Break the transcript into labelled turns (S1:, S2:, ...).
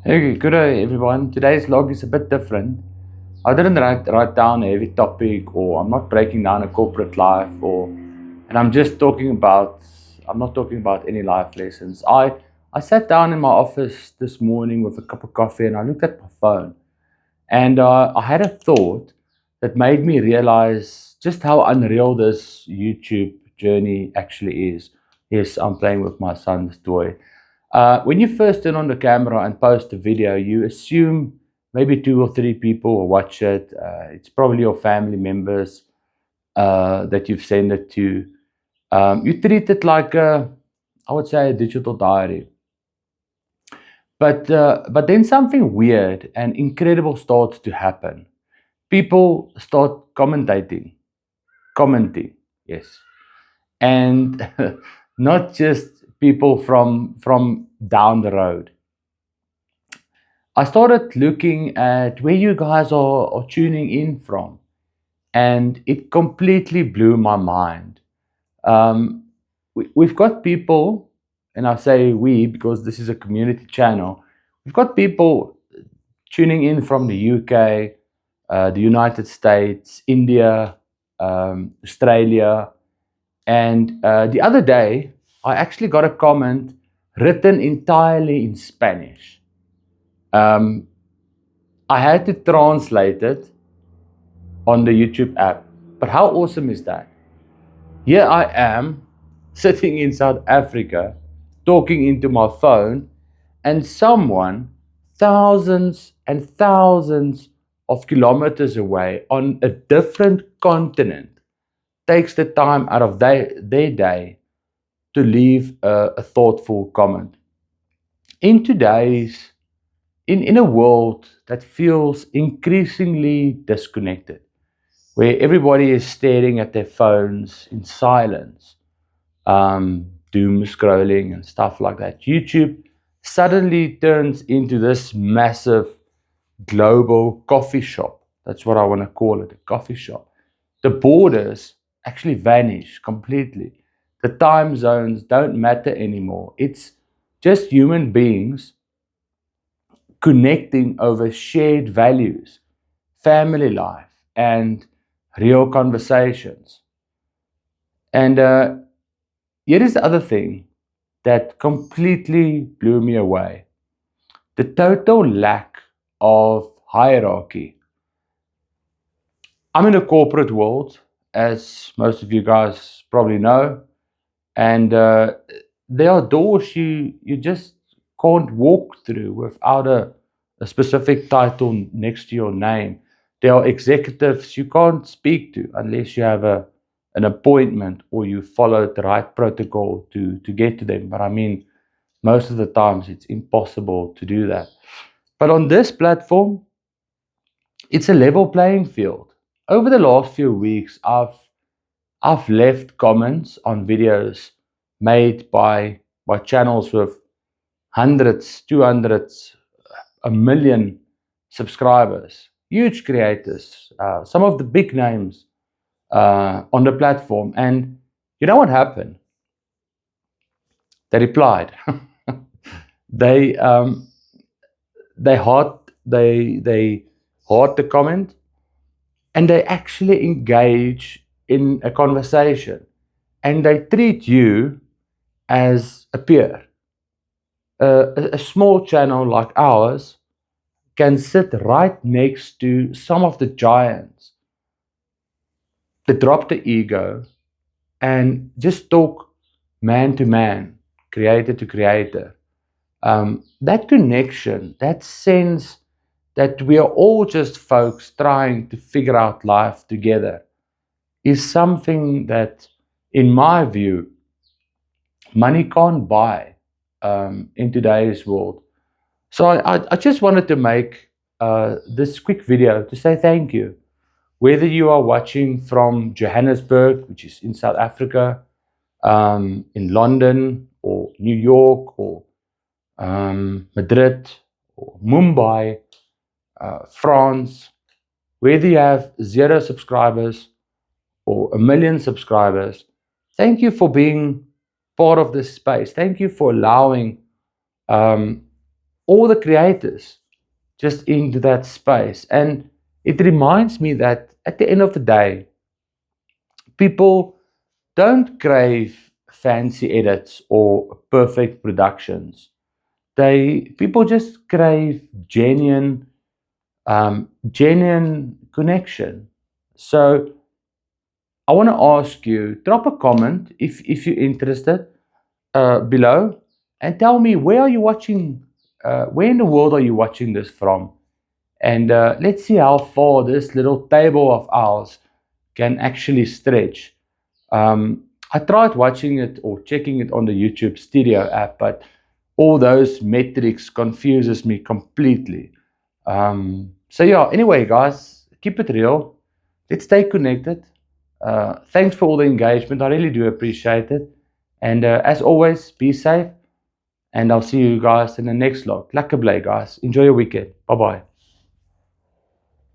S1: Hey, good day everyone. Today's log is a bit different. I didn't write down a heavy topic, or I'm not breaking down a corporate life, and I'm not talking about any life lessons. I sat down in my office this morning with a cup of coffee and I looked at my phone, and I had a thought that made me realize just how unreal this YouTube journey actually is. Yes, I'm playing with my son's toy. When you first turn on the camera and post a video, you assume maybe two or three people will watch it. It's probably your family members that you've sent it to. You treat it like I would say, a digital diary. But then something weird and incredible starts to happen. People start commenting, yes, and not just people from down the road. I started looking at where you guys are tuning in from, and it completely blew my mind. Um, we've got people, and I say we because this is a community channel. We've got people tuning in from the UK, the United States, India, Australia, and the other day I actually got a comment written entirely in Spanish. Um, I had to translate it on the YouTube app. But how awesome is that? Here I am sitting in South Africa talking into my phone, and someone thousands and thousands of kilometers away on a different continent takes the time out of their day to leave a thoughtful comment. In today's in a world that feels increasingly disconnected, where everybody is staring at their phones in silence, doom scrolling and stuff like that, YouTube suddenly turns into this massive global coffee shop. That's what I want to call it, a coffee shop. The borders actually vanish completely. The time zones don't matter anymore. It's just human beings connecting over shared values, family life, and real conversations. And here is the other thing that completely blew me away: the total lack of hierarchy. I'm in a corporate world, as most of you guys probably know, and there are doors you just can't walk through without a specific title next to your name. There are executives you can't speak to unless you have an appointment or you follow the right protocol to get to them. But I mean, most of the times it's impossible to do that. But on this platform, it's a level playing field. Over the last few weeks, I've left comments on videos made by channels with hundreds, 200s, a million subscribers, huge creators, some of the big names on the platform. And you know what happened? They replied. they they heart they heart the comment, and they actually engage in a conversation, and they treat you as a peer. A small channel like ours can sit right next to some of the giants that drop the ego and just talk man to man, creator to creator. That connection, that sense that we are all just folks trying to figure out life together, is something that, in my view, money can't buy in today's world. So I just wanted to make this quick video to say thank you. Whether you are watching from Johannesburg, which is in South Africa, in London or New York or Madrid or Mumbai, France, whether you have 0 subscribers or a million subscribers, thank you for being part of this space. Thank you for allowing um, all the creators just into that space. And it reminds me that at the end of the day, people don't crave fancy edits or perfect productions. People just crave genuine connection. So I want to ask you, drop a comment if you're interested below, and tell me where are you watching, where in the world are you watching this from, and let's see how far this little table of ours can actually stretch. I tried watching it or checking it on the YouTube Studio app, but all those metrics confuses me completely. So yeah, anyway, guys, keep it real. Let's stay connected. Thanks for all the engagement. I really do appreciate it. And as always, be safe. And I'll see you guys in the next vlog. Lekker bly, guys. Enjoy your weekend. Bye-bye.